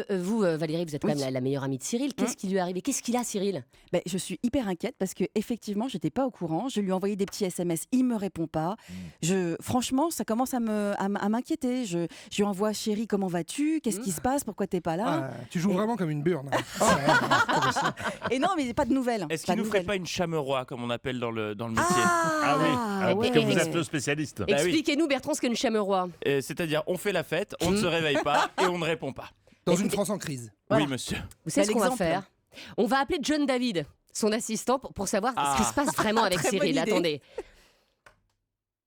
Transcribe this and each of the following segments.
vous, Valérie, vous êtes quand même la meilleure amie de Cyril. Qu'est-ce qui lui est arrivé? Qu'est-ce qu'il a, Cyril? Je suis hyper inquiète parce que effectivement, j'étais pas au courant. Je lui ai envoyé des petits SMS, il me répond pas. Franchement, ça commence à m'inquiéter. Je lui envoie, chérie, comment vas-tu? Qu'est-ce qui se passe? Pourquoi t'es pas là? Tu joues vraiment comme une burne. Et non, mais pas de nouvelles. Est-ce qu'il nous ferait pas une chameroie, comme on appelle dans le métier? Ah oui, parce que vous êtes le spécialiste. Expliquez-nous, Bertrand, ce qu'est une chameroie. C'est-à-dire, on fait la fête, on ne se réveille pas et on ne répond pas. Dans une France en crise. Oui, monsieur. Vous savez ce qu'on va faire? On va appeler John David, son assistant, pour savoir ce qui se passe vraiment avec Cyril. Attendez.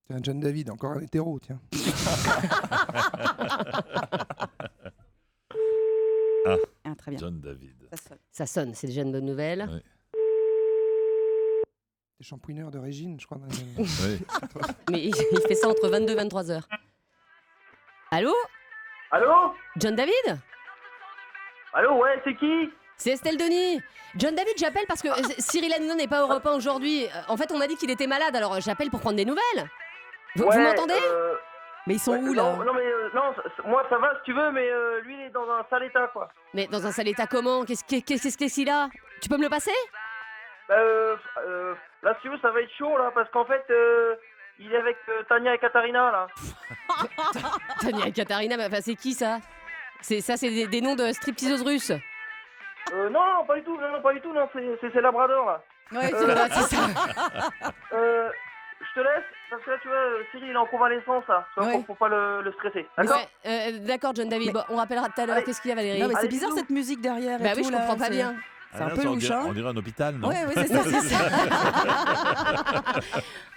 C'est un John David, encore un hétéro, tiens. Très bien. John David. Ça sonne, c'est déjà une bonne nouvelle. Oui. Des shampouineurs de Régine, je crois. Oui. Mais il fait ça entre 22 et 23 heures. Allô? Allô? John David? Allô, ouais, c'est qui? C'est Estelle Denis. John David, j'appelle parce que Cyril Hanouna n'est pas au repas aujourd'hui. En fait, on m'a dit qu'il était malade, alors j'appelle pour prendre des nouvelles. Vous m'entendez? Mais ils sont où, là? Non, moi ça va si tu veux, mais lui il est dans un sale état, quoi. Mais dans un sale état comment? Qu'est-ce qu'il a? Tu peux me le passer? Là si tu veux, ça va être chaud, là, parce qu'en fait, il est avec Tania et Katarina, là. Tania et Katarina, mais enfin, c'est qui ça? C'est des noms de stripteaseuses russes. Non, pas du tout, non, c'est Labrador, là. Ouais, c'est ça. Je te laisse, parce que là, tu vois, Cyril, il est en convalescence, là. Tu vois, faut pas le stresser. D'accord? D'accord, John David. Bon, on rappellera tout à l'heure. Qu'est-ce qu'il y a, Valérie? Non, mais c'est bizarre cette musique derrière. Bah oui, je comprends pas bien. C'est un peu louche, hein? On dirait un hôpital, non? Oui, c'est ça.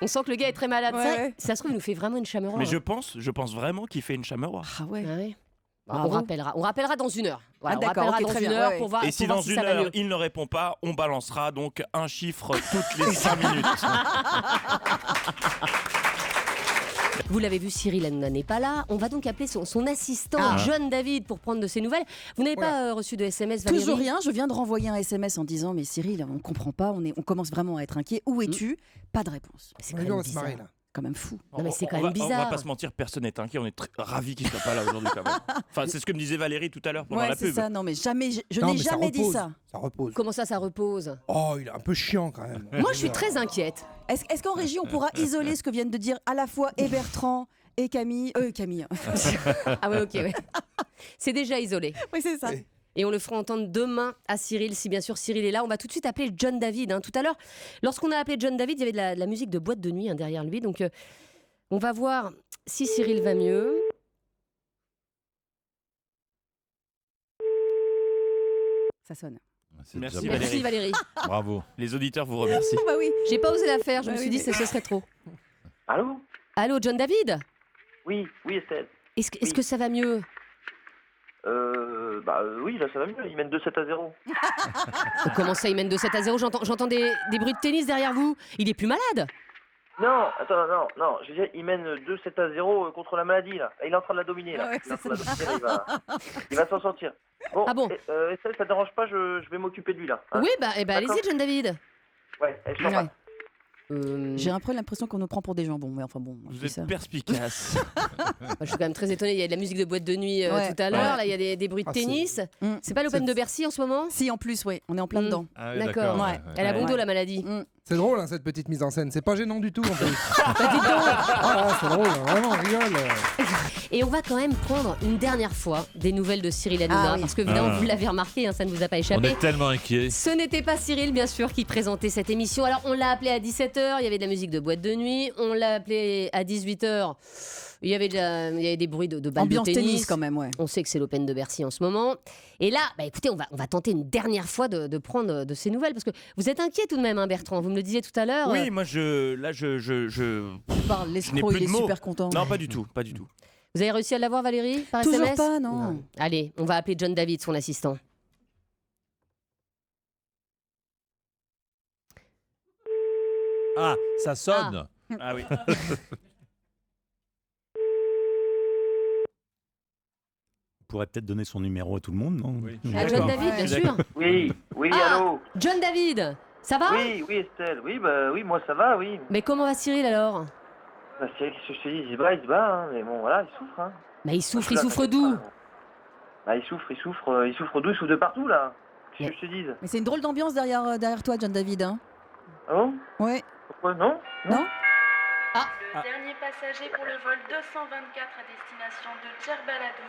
On sent que le gars est très malade. Ouais. Ça se trouve, il nous fait vraiment une chameroie. Mais je pense vraiment qu'il fait une chameroie. Ah ouais. Ah ouais. On rappellera dans une heure. Voilà, d'accord, on rappellera ok, dans très une bien, heure ouais. pour voir. Et si pour dans voir si une ça va heure, mieux. il ne répond pas, on balancera donc un chiffre toutes les 5 minutes. Vous l'avez vu, Cyril Hanouna n'est pas là. On va donc appeler son assistant, John David, pour prendre de ses nouvelles. Vous n'avez pas reçu de SMS, Valérie? Toujours rien. Je viens de renvoyer un SMS en disant mais Cyril, on comprend pas. On commence vraiment à être inquiet. Où es-tu? Pas de réponse. C'est On quand va même se bizarre. marrer, là. Quand même fou. Non, mais c'est quand On même va bizarre. pas se mentir, personne n'est inquiet. On est très ravis qu'il soit pas là aujourd'hui, quand même. Enfin, c'est ce que me disait Valérie tout à l'heure pendant Ouais, la c'est pub. ça. Non, mais jamais. Je Non, n'ai mais ça jamais dit repose. ça. Ça repose. Comment ça repose? Oh, il est un peu chiant, quand même. Moi, je suis très inquiète. Est-ce qu'en régie, on pourra isoler ce que viennent de dire à la fois et Bertrand et Camille? Camille. Ah ouais, ok, ouais. C'est déjà isolé. Oui, c'est ça. Et on le fera entendre demain à Cyril, si bien sûr Cyril est là. On va tout de suite appeler John David. Tout à l'heure, lorsqu'on a appelé John David, il y avait de la musique de boîte de nuit derrière lui. Donc, on va voir si Cyril va mieux. Ça sonne. C'est Merci, déjà bon. Merci Valérie. Bravo. Les auditeurs vous remercient. Bah oui. J'ai pas osé la faire, je me Bah suis oui, dit mais- que ce serait trop. Allô? Allô, John David? Oui, Estelle. Est-ce que ça va mieux? Oui, là ça va mieux, il mène 2-7 à 0. Comment ça, il mène de 7 à 0? J'entends des bruits de tennis derrière vous. Il est plus malade? Non, attends, non, je veux dire, il mène 2-7 à 0 contre la maladie, là. Il est en train de la dominer, là. Ouais, Il est en c'est train de la dominer, il va s'en sortir. Bon, Ah bon? Estelle, ça te dérange pas, je vais m'occuper de lui, là. Hein? Oui, allez-y, D'accord. John David. Ouais, je t'en Ouais. passe. J'ai un peu l'impression qu'on nous prend pour des jambons. Mais enfin bon, je Vous dis ça. êtes perspicace. Je suis quand même très étonnée. Il y a de la musique de boîte de nuit Ouais. tout à l'heure. Là, il y a des bruits de Ah, tennis. Mm. C'est pas l'Open de Bercy en ce moment? Si, en plus, oui, on est en plein Mm. dedans. Ah oui, D'accord. ouais. Elle a bon Ouais. dos, la maladie. Mm. C'est drôle, hein, cette petite mise en scène. C'est pas gênant du tout, en plus. Bah, dites donc. Ah, c'est drôle, vraiment, on rigole. Et on va quand même prendre une dernière fois des nouvelles de Cyril Hanouna. Ah oui. Parce que évidemment, Ah. vous l'avez remarqué, ça ne vous a pas On échappé. est tellement inquiets. Ce n'était pas Cyril, bien sûr, qui présentait cette émission. Alors, on l'a appelé à 17h, il y avait de la musique de boîte de nuit. On l'a appelé à 18h, il y avait des bruits de balles Ambiance de tennis quand même, ouais. On sait que c'est l'Open de Bercy en ce moment. Et là, écoutez, on va tenter une dernière fois de prendre de ces nouvelles. Parce que vous êtes inquiet tout de même, Bertrand. Vous me le disiez tout à l'heure. Oui, moi, je Parle, n'ai l'escroc, plus il de est mots. super content. Non, pas du tout, pas du tout. Vous avez réussi à l'avoir, Valérie, par Toujours SMS? pas, non. Allez, on va appeler John David, son assistant. Ah, ça sonne. Ah oui. On pourrait peut-être donner son numéro à tout le monde, non? Oui. Ah, John D'accord. David, bien Je suis sûr. Oui, Ah. allô? John David, ça va? Oui, Estelle, oui, moi ça va, oui. Mais comment va Cyril alors? Bah, c'est ce que je te dis, il se bat, hein, mais bon, voilà, il souffre, hein. Il souffre d'où? Bah, il souffre d'où, il souffre de partout, là. Qu'est-ce que je te dise? Mais c'est une drôle d'ambiance derrière toi, John David. Hein. Ah bon? Ouais. Pourquoi? Non? Non. Le dernier passager pour le vol 224 à destination de Djerbaladou.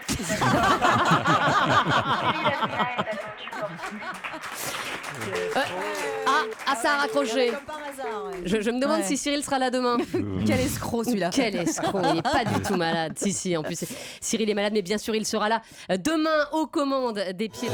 Cyril Hanouna est attendu pour Ça a raccroché. Comme par hasard. Ouais. Je me demande Ouais. si Cyril sera là demain. Quel escroc celui-là. Quel escroc, il n'est pas du tout malade. Si, en plus, Cyril est malade, mais bien sûr, il sera là demain aux commandes des pieds.